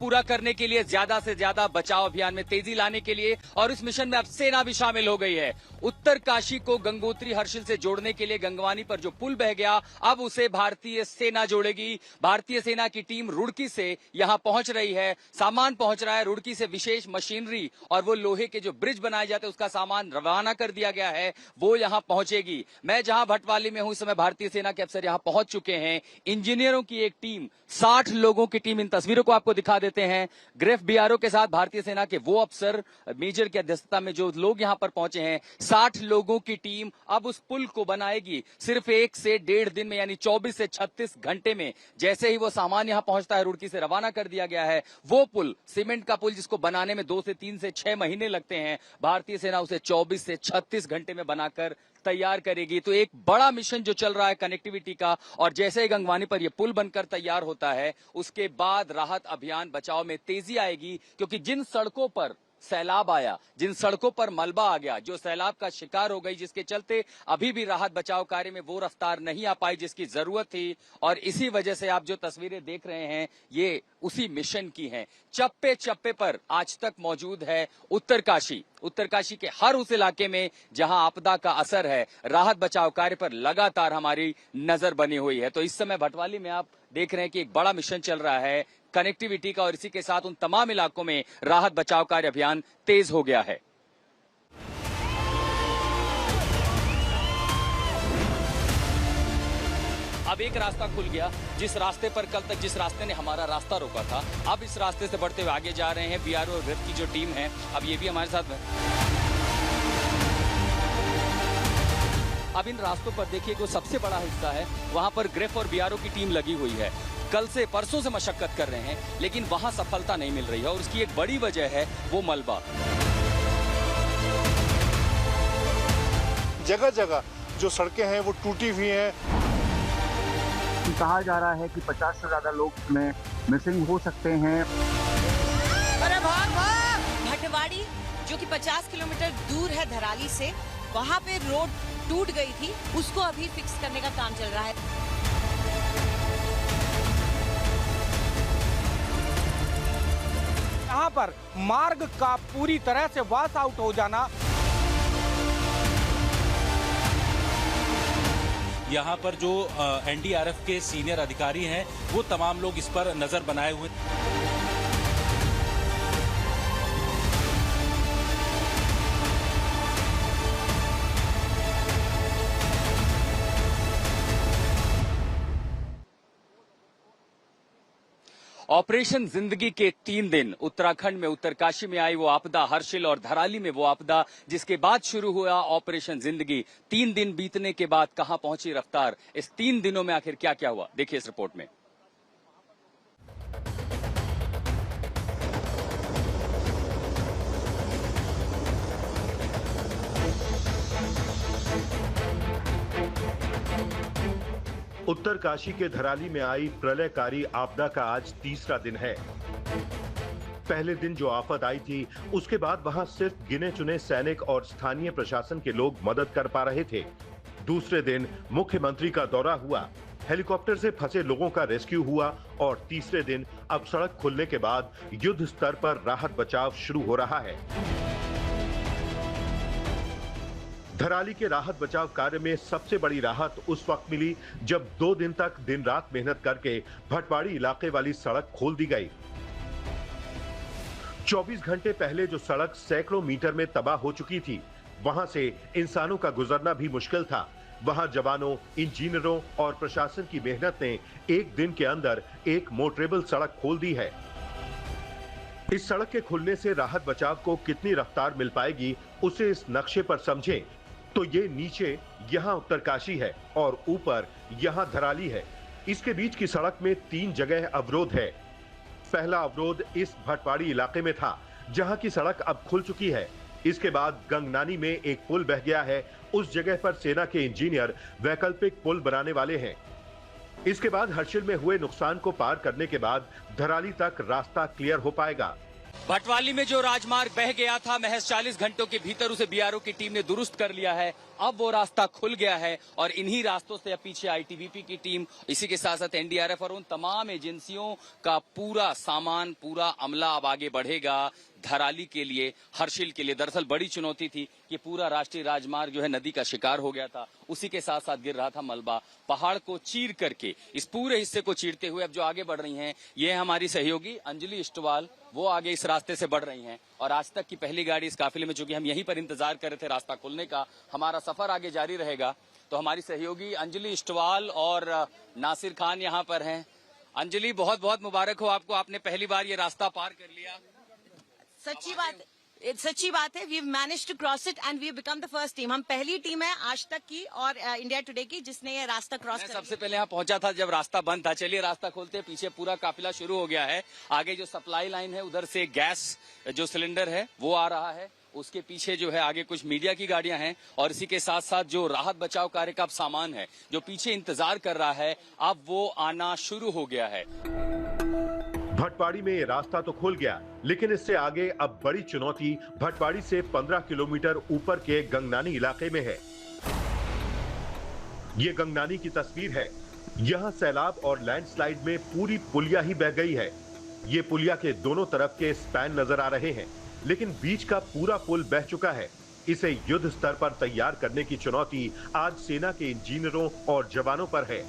पूरा करने के लिए, ज्यादा से ज्यादा बचाव अभियान में तेजी लाने के लिए, और इस मिशन में अब सेना भी शामिल हो गई है। उत्तरकाशी को गंगोत्री हर्षिल से जोड़ने के लिए गंगवानी पर जो पुल बह गया, अब उसे भारतीय सेना जोड़ेगी। भारतीय सेना की टीम रुड़की से यहां पहुंच रही है, सामान पहुंच रहा है। रुड़की से विशेष मशीनरी और वो लोहे के जो ब्रिज बनाए जाते हैं उसका सामान रवाना कर दिया गया है, वो यहां पहुंचेगी। मैं जहां भटवाली में हूं, इस समय भारतीय सेना के अफसर यहां पहुंच चुके हैं। इंजीनियरों की एक टीम, 60 लोगों की टीम, इन तस्वीरों को आपको दिखा देते हैं। ग्रेफ बीआरओ के साथ भारतीय सेना के वो अफसर, मेजर की अध्यक्षता में जो लोग यहां पर पहुंचे हैं, 60 लोगों की टीम अब उस पुल को बनाएगी सिर्फ 1 से 1.5 दिन में, यानी 24 से 36 घंटे में। जैसे ही वो सामान यहां पहुंचता है, रुड़की से रवाना कर दिया गया है। वो पुल, सीमेंट का पुल, जिसको बनाने में 2 से 3 से 6 महीने लगते हैं, भारतीय सेना उसे 24 से 36 घंटे में बनाकर तैयार करेगी। तो एक बड़ा मिशन जो चल रहा है कनेक्टिविटी का, और जैसे ही गंगवानी पर यह पुल बनकर तैयार होता है, उसके बाद राहत अभियान बचाव में तेजी आएगी। क्योंकि जिन सड़कों पर सैलाब आया, जिन सड़कों पर मलबा आ गया, जो सैलाब का शिकार हो गई, जिसके चलते अभी भी राहत बचाव कार्य में वो रफ्तार नहीं आ पाई जिसकी जरूरत थी, और इसी वजह से आप जो तस्वीरें देख रहे हैं ये उसी मिशन की हैं। चप्पे चप्पे पर आज तक मौजूद है उत्तरकाशी। उत्तरकाशी के हर उस इलाके में जहां आपदा का असर है, राहत बचाव कार्य पर लगातार हमारी नजर बनी हुई है। तो इस समय भटवाली में आप देख रहे हैं कि एक बड़ा मिशन चल रहा है कनेक्टिविटी का, और इसी के साथ उन तमाम इलाकों में राहत बचाव कार्य अभियान तेज हो गया है। अब एक रास्ता खुल गया, जिस रास्ते पर कल तक जिस रास्ते ने हमारा रास्ता रोका था, अब इस रास्ते से बढ़ते हुए आगे जा रहे हैं बीआरओ और ग्रेफ की जो टीम है। अब ये भी हमारे साथ है। अब इन रास्तों पर देखिए, जो सबसे बड़ा हिस्सा है वहां पर ग्रेफ और बीआरओ की टीम लगी हुई है। कल से, परसों से मशक्कत कर रहे हैं, लेकिन वहां सफलता नहीं मिल रही है, और उसकी एक बड़ी वजह है वो मलबा। जगह जगह जो सड़कें हैं वो टूटी हुई हैं। कहा जा रहा है कि 50 से ज्यादा लोग इसमें मिसिंग हो सकते हैं। अरे भाग भाग! भटवाड़ी जो कि 50 किलोमीटर दूर है धराली से, वहाँ पे रोड टूट गई थी, उसको अभी फिक्स करने का काम चल रहा है। यहाँ पर मार्ग का पूरी तरह से वॉश आउट हो जाना। यहाँ पर जो एनडीआरएफ के सीनियर अधिकारी हैं, वो तमाम लोग इस पर नजर बनाए हुए। ऑपरेशन जिंदगी के 3 दिन उत्तराखंड में उत्तरकाशी में आई वो आपदा, हर्षिल और धराली में वो आपदा, जिसके बाद शुरू हुआ ऑपरेशन जिंदगी। 3 दिन बीतने के बाद कहां पहुंची रफ्तार, इस 3 दिनों में आखिर क्या क्या हुआ, देखिए इस रिपोर्ट में। उत्तरकाशी के धराली में आई प्रलयकारी आपदा का आज तीसरा दिन है। पहले दिन जो आफत आई थी, उसके बाद वहां सिर्फ गिने चुने सैनिक और स्थानीय प्रशासन के लोग मदद कर पा रहे थे। दूसरे दिन मुख्यमंत्री का दौरा हुआ, हेलीकॉप्टर से फंसे लोगों का रेस्क्यू हुआ, और तीसरे दिन अब सड़क खुलने के बाद युद्ध स्तर पर राहत बचाव शुरू हो रहा है। धराली के राहत बचाव कार्य में सबसे बड़ी राहत उस वक्त मिली जब 2 दिन तक दिन रात मेहनत करके भटवाड़ी इलाके वाली सड़क खोल दी गई। 24 घंटे पहले जो सड़क सैकड़ों मीटर में तबाह हो चुकी थी, वहां से इंसानों का गुजरना भी मुश्किल था। वहां जवानों, इंजीनियरों और प्रशासन की मेहनत ने 1 दिन के अंदर एक मोटरेबल सड़क खोल दी है। इस सड़क के खुलने से राहत बचाव को कितनी रफ्तार मिल पाएगी, उसे इस नक्शे पर समझें तो ये नीचे यहां उत्तरकाशी है और ऊपर यहां धराली है। इसके बीच की सड़क में 3 जगह अवरोध है। पहला अवरोध इस भटवाड़ी इलाके में था, जहां की सड़क अब खुल चुकी है। इसके बाद गंगनानी में एक पुल बह गया है, उस जगह पर सेना के इंजीनियर वैकल्पिक पुल बनाने वाले हैं। इसके बाद हर्षिल में हुए नुकसान को पार करने के बाद धराली तक रास्ता क्लियर हो पाएगा। भटवाली में जो राजमार्ग बह गया था, महज 40 घंटों के भीतर उसे बीआरओ की टीम ने दुरुस्त कर लिया है। अब वो रास्ता खुल गया है और इन्हीं रास्तों से अब पीछे आईटीबीपी की टीम, इसी के साथ साथ एनडीआरएफ और उन तमाम एजेंसियों का पूरा सामान, पूरा अमला अब आगे बढ़ेगा धराली के लिए, हर्षिल के लिए। दरअसल बड़ी चुनौती थी कि पूरा राष्ट्रीय राजमार्ग जो है नदी का शिकार हो गया था, उसी के साथ साथ गिर रहा था मलबा। पहाड़ को चीर करके, इस पूरे हिस्से को चीरते हुए अब जो आगे बढ़ रही हैं, ये हमारी सहयोगी अंजलि इष्टवाल, वो आगे इस रास्ते से बढ़ रही हैं। और आज तक की पहली गाड़ी इस काफिले में, चूंकि हम यहीं पर इंतजार कर रहे थे रास्ता खुलने का, हमारा सफर आगे जारी रहेगा। तो हमारी सहयोगी अंजलि इष्टवाल और नासिर खान यहाँ पर हैं। अंजलि, बहुत बहुत मुबारक हो आपको, आपने पहली बार ये रास्ता पार कर लिया। सच्ची बात है। We manage to cross it and we become the first team. हम पहली टीम है आज तक की और इंडिया टुडे की जिसने ये रास्ता क्रॉस किया। सबसे पहले यहाँ पहुंचा था जब रास्ता बंद था। चलिए रास्ता खोलते हैं, पीछे पूरा काफिला शुरू हो गया है। आगे जो सप्लाई लाइन है, उधर से गैस जो सिलेंडर है वो आ रहा है, उसके पीछे जो है आगे कुछ मीडिया की गाड़ियां हैं और इसी के साथ साथ जो राहत बचाव कार्य का सामान है जो पीछे इंतजार कर रहा है, अब वो आना शुरू हो गया है। भटवाड़ी में रास्ता तो खुल गया, लेकिन इससे आगे अब बड़ी चुनौती भटवाड़ी से 15 किलोमीटर ऊपर के गंगनानी इलाके में है। ये गंगनानी की तस्वीर है। यहाँ सैलाब और लैंडस्लाइड में पूरी पुलिया ही बह गई है। ये पुलिया के दोनों तरफ के स्पैन नजर आ रहे हैं, लेकिन बीच का पूरा पुल बह चुका है। इसे युद्ध स्तर पर तैयार करने की चुनौती आज सेना के इंजीनियरों और जवानों पर है।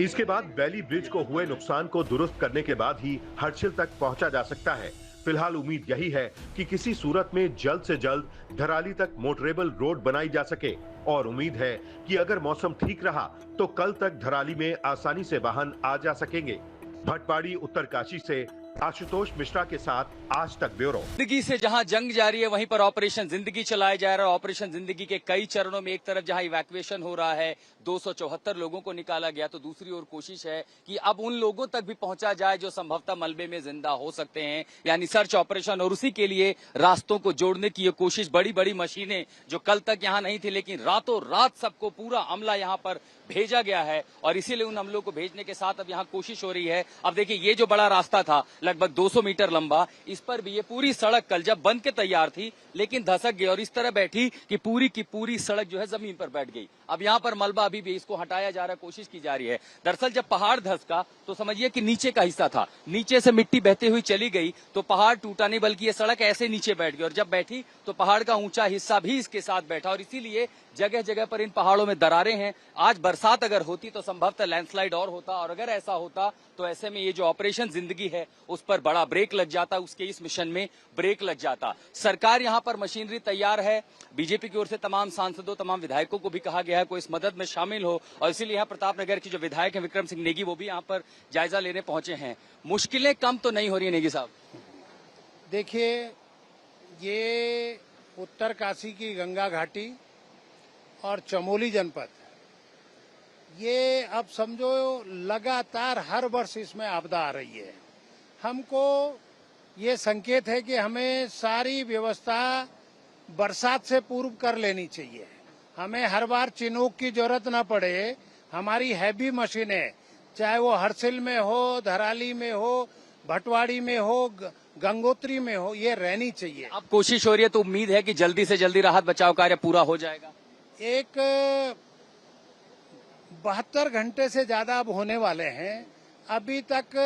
इसके बाद वैली ब्रिज को हुए नुकसान को दुरुस्त करने के बाद ही हर्षिल तक पहुंचा जा सकता है। फिलहाल उम्मीद यही है कि किसी सूरत में जल्द से जल्द धराली तक मोटरेबल रोड बनाई जा सके और उम्मीद है कि अगर मौसम ठीक रहा तो कल तक धराली में आसानी से वाहन आ जा सकेंगे। भटवाड़ी उत्तरकाशी से आशुतोष मिश्रा के साथ आज तक ब्यूरो। जिंदगी से जहां जंग जारी है, वहीं पर ऑपरेशन जिंदगी चलाया जा रहा है। ऑपरेशन जिंदगी के कई चरणों में एक तरफ जहां इवैक्यूएशन हो रहा है, 274 लोगों को निकाला गया, तो दूसरी ओर कोशिश है कि अब उन लोगों तक भी पहुंचा जाए जो संभवतः मलबे में जिंदा हो सकते हैं, यानी सर्च ऑपरेशन। और उसी के लिए रास्तों को जोड़ने की ये कोशिश, बड़ी बड़ी मशीनें जो कल तक यहाँ नहीं थी, लेकिन रातों रात सबको पूरा अमला यहाँ पर भेजा गया है और इसीलिए उन अमलों को भेजने के साथ अब यहाँ कोशिश हो रही है। अब देखिए, ये जो बड़ा रास्ता था लगभग 200 मीटर लंबा, इस पर भी ये पूरी सड़क कल जब बन के तैयार थी, लेकिन धसक गई और इस तरह बैठी कि पूरी की पूरी सड़क जो है जमीन पर बैठ गई। अब यहाँ पर मलबा अभी भी, इसको हटाया जा रहा है, कोशिश की जा रही है। दरअसल जब पहाड़ धसका तो समझिए कि नीचे का हिस्सा था, नीचे से मिट्टी बहती हुई चली गई तो पहाड़ टूटा नहीं, बल्कि ये सड़क ऐसे नीचे बैठ गई और जब बैठी तो पहाड़ का ऊंचा हिस्सा भी इसके साथ बैठा और इसीलिए जगह जगह पर इन पहाड़ों में दरारें हैं। आज बरसात अगर होती तो संभवतः लैंडस्लाइड और होता, और अगर ऐसा होता तो ऐसे में ये जो ऑपरेशन जिंदगी है उस पर बड़ा ब्रेक लग जाता, उसके इस मिशन में ब्रेक लग जाता। सरकार यहाँ पर मशीनरी तैयार है। बीजेपी की ओर से तमाम सांसदों, तमाम विधायकों को भी कहा गया है कोई इस मदद में शामिल हो और इसीलिए यहाँ प्रतापनगर के जो विधायक हैं विक्रम सिंह नेगी, वो भी यहाँ पर जायजा लेने पहुंचे हैं। मुश्किलें कम तो नहीं हो रही नेगी साहब? देखिए, ये उत्तरकाशी की गंगा घाटी और चमोली जनपद, ये अब समझो लगातार हर वर्ष इसमें आपदा आ रही है। हमको ये संकेत है कि हमें सारी व्यवस्था बरसात से पूर्व कर लेनी चाहिए। हमें हर बार चिनोक की जरूरत न पड़े। हमारी हैवी मशीनें, चाहे वो हर्षिल में हो, धराली में हो, भटवाड़ी में हो, गंगोत्री में हो, ये रहनी चाहिए। अब कोशिश हो रही है तो उम्मीद है कि जल्दी से जल्दी राहत बचाव कार्य पूरा हो जाएगा। एक 72 घंटे से ज्यादा अब होने वाले हैं। अभी तक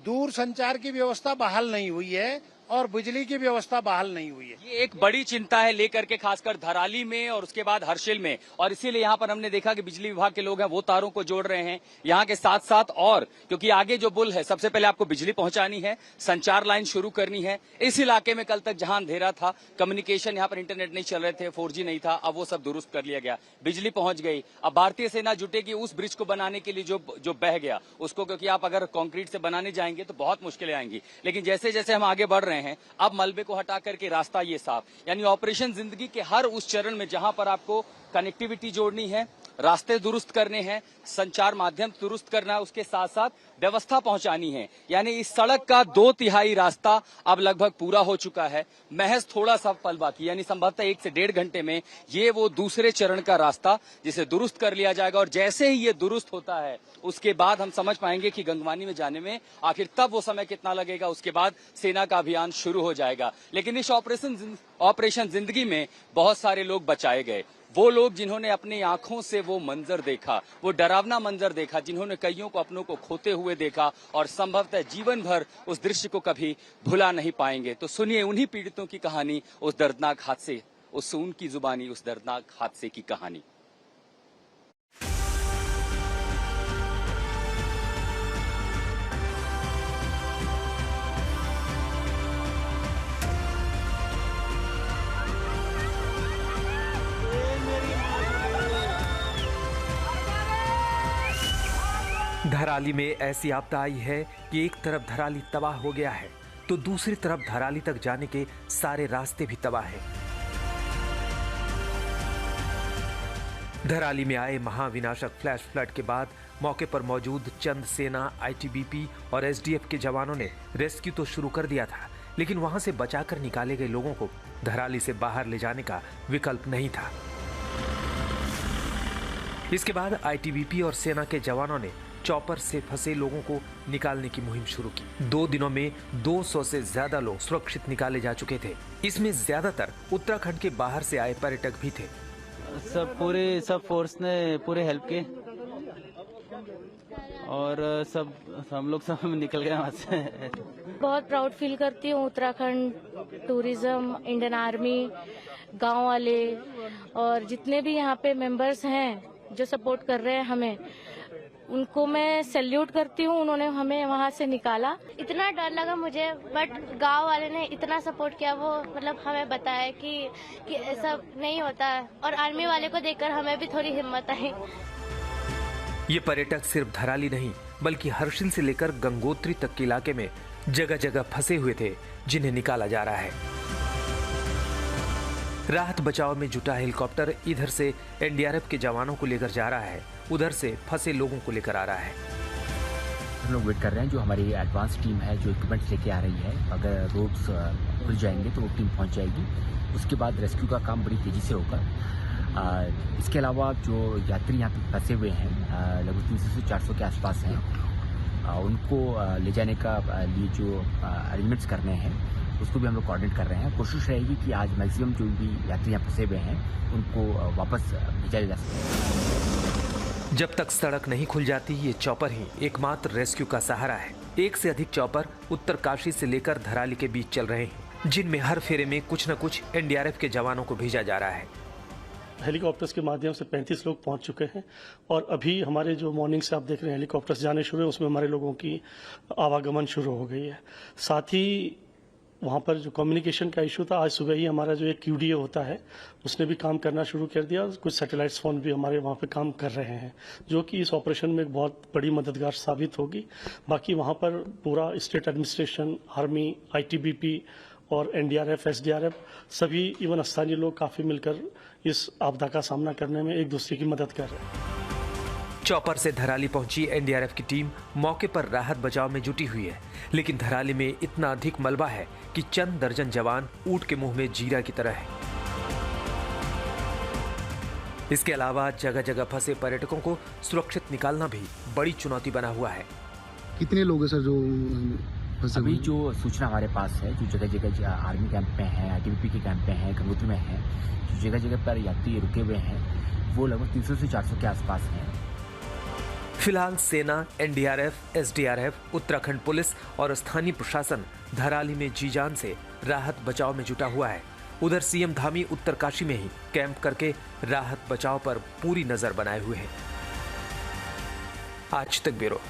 दूर संचार की व्यवस्था बहाल नहीं हुई है और बिजली की व्यवस्था बहाल नहीं हुई है। ये एक बड़ी चिंता है लेकर के, खासकर धराली में और उसके बाद हर्षिल में, और इसीलिए यहाँ पर हमने देखा कि बिजली विभाग के लोग हैं वो तारों को जोड़ रहे हैं यहाँ के साथ साथ, और क्योंकि आगे जो पुल है सबसे पहले आपको बिजली पहुंचानी है, संचार लाइन शुरू करनी है। इस इलाके में कल तक जहां अंधेरा था, कम्युनिकेशन यहाँ पर इंटरनेट नहीं चल रहे थे, 4G नहीं था, अब वो सब दुरुस्त कर लिया गया, बिजली पहुंच गई। अब भारतीय सेना जुटेगी उस ब्रिज को बनाने के लिए जो बह गया उसको, क्योंकि आप अगर कंक्रीट से बनाने जाएंगे तो बहुत मुश्किलें आएंगी। लेकिन जैसे जैसे हम आगे बढ़ रहे हैं, अब मलबे को हटा करके रास्ता ये साफ, यानी ऑपरेशन जिंदगी के हर उस चरण में जहां पर आपको कनेक्टिविटी जोड़नी है, रास्ते दुरुस्त करने हैं, संचार माध्यम दुरुस्त करना है, उसके साथ साथ व्यवस्था पहुंचानी है। यानी इस सड़क का 2/3 रास्ता अब लगभग पूरा हो चुका है, महज थोड़ा सा पल बाकी, यानी संभवतः 1 से 1.5 घंटे में ये वो दूसरे चरण का रास्ता जिसे दुरुस्त कर लिया जाएगा। और जैसे ही ये दुरुस्त होता है उसके बाद हम समझ पाएंगे कि गंगवानी में जाने में आखिर तब वो समय कितना लगेगा। उसके बाद सेना का अभियान शुरू हो जाएगा। लेकिन इस ऑपरेशन जिंदगी में बहुत सारे लोग बचाए गए, वो लोग जिन्होंने अपनी आंखों से वो मंजर देखा, वो डरावना मंजर देखा, जिन्होंने कईयों को अपनों को खोते हुए देखा और संभवतः जीवन भर उस दृश्य को कभी भुला नहीं पाएंगे। तो सुनिए उन्हीं पीड़ितों की कहानी, उस दर्दनाक हादसे, उनकी जुबानी उस दर्दनाक हादसे की कहानी। धराली में ऐसी आपदा आई है कि एक तरफ धराली तबाह हो गया है तो दूसरी तरफ धराली तक जाने के सारे रास्ते भी तबाह हैं। धराली में आए महाविनाशक फ्लैश फ्लड के बाद मौके पर मौजूद चंद सेना, आईटीबीपी और एसडीएफ के जवानों ने रेस्क्यू तो शुरू कर दिया था, लेकिन वहां से बचाकर निकाले गए लोगों को धराली से बाहर ले जाने का विकल्प नहीं था। इसके बाद आईटीबीपी और सेना के जवानों ने चॉपर से फंसे लोगों को निकालने की मुहिम शुरू की। 2 दिनों में 200 से ज्यादा लोग सुरक्षित निकाले जा चुके थे। इसमें ज्यादातर उत्तराखंड के बाहर से आए पर्यटक भी थे। सब फोर्स ने पूरे हेल्प किए और हम लोग सब निकल गए वहाँ से। बहुत प्राउड फील करती हूँ। उत्तराखंड टूरिज्म, इंडियन आर्मी, गांव वाले और जितने भी यहाँ पे मेंबर्स हैं जो सपोर्ट कर रहे हैं हमें, उनको मैं सैल्यूट करती हूँ। उन्होंने हमें वहाँ से निकाला। इतना डर लगा मुझे, बट गांव वाले ने इतना सपोर्ट किया। वो मतलब हमें बताया कि ऐसा नहीं होता है और आर्मी वाले को देखकर हमें भी थोड़ी हिम्मत आई। ये पर्यटक सिर्फ धराली नहीं बल्कि हर्षिल से लेकर गंगोत्री तक के इलाके में जगह जगह फंसे हुए थे, जिन्हें निकाला जा रहा है। राहत बचाव में जुटा हेलीकॉप्टर इधर से एनडीआरएफ के जवानों को लेकर जा रहा है, उधर से फंसे लोगों को लेकर आ रहा है। हम लोग वेट कर रहे हैं, जो हमारी एडवांस टीम है जो इक्विपमेंट्स लेके आ रही है। अगर रोड्स खुल जाएंगे तो वो टीम पहुंच जाएगी। उसके बाद रेस्क्यू का काम बड़ी तेजी से होगा। इसके अलावा जो यात्री यहाँ पे फंसे हुए हैं, लगभग 300 से 400 के आसपास हैं, उनको ले जाने का लिए जो अरेंजमेंट्स करने हैं उसको भी हम लोग कोऑर्डिनेट कर रहे हैं। कोशिश रहेगी कि आज मैक्सिमम जो भी यात्री यहाँ फंसे हुए हैं उनको वापस भेजा जा सके। जब तक सड़क नहीं खुल जाती, ये चॉपर ही एकमात्र रेस्क्यू का सहारा है। 1 से अधिक चॉपर उत्तरकाशी से लेकर धराली के बीच चल रहे हैं, जिनमें हर फेरे में कुछ न कुछ एनडीआरएफ के जवानों को भेजा जा रहा है। हेलीकॉप्टर्स के माध्यम से 35 लोग पहुंच चुके हैं और अभी हमारे जो मॉर्निंग से आप देख रहे हैं हेलीकॉप्टर्स जाने शुरू हैं, उसमें हमारे लोगों की आवागमन शुरू हो गई है। साथ ही वहाँ पर जो कम्युनिकेशन का इशू था, आज सुबह ही हमारा जो एक QDA होता है उसने भी काम करना शुरू कर दिया। कुछ सैटेलाइट फोन भी हमारे वहाँ पे काम कर रहे हैं, जो कि इस ऑपरेशन में एक बहुत बड़ी मददगार साबित होगी। बाकी वहाँ पर पूरा स्टेट एडमिनिस्ट्रेशन, आर्मी, ITBP और NDRF, SDRF सभी इवन स्थानीय लोग काफी मिलकर इस आपदा का सामना करने में एक दूसरे की मदद कर रहे हैं। चॉपर से धराली पहुंची एनडीआरएफ की टीम मौके पर राहत बचाव में जुटी हुई है, लेकिन धराली में इतना अधिक मलबा है कि चंद दर्जन जवान ऊंट के मुंह में जीरा की तरह है। इसके अलावा जगह जगह फंसे पर्यटकों को सुरक्षित निकालना भी बड़ी चुनौती बना हुआ है। कितने लोग हैं सर जो अभी जो सूचना हमारे पास है, जो जगह जगह आर्मी कैंप में है, ITBP के कैंप में है, गंगोत्री में है, जो जगह जगह पर यात्री रुके हुए हैं, वो लगभग 300 से 400 के आसपास हैं। फिलहाल सेना, एनडीआरएफ, एसडीआरएफ, उत्तराखंड पुलिस और स्थानीय प्रशासन धराली में जी जान से राहत बचाव में जुटा हुआ है। उधर सीएम धामी उत्तरकाशी में ही कैंप करके राहत बचाव पर पूरी नजर बनाए हुए हैं। आज तक ब्यूरो।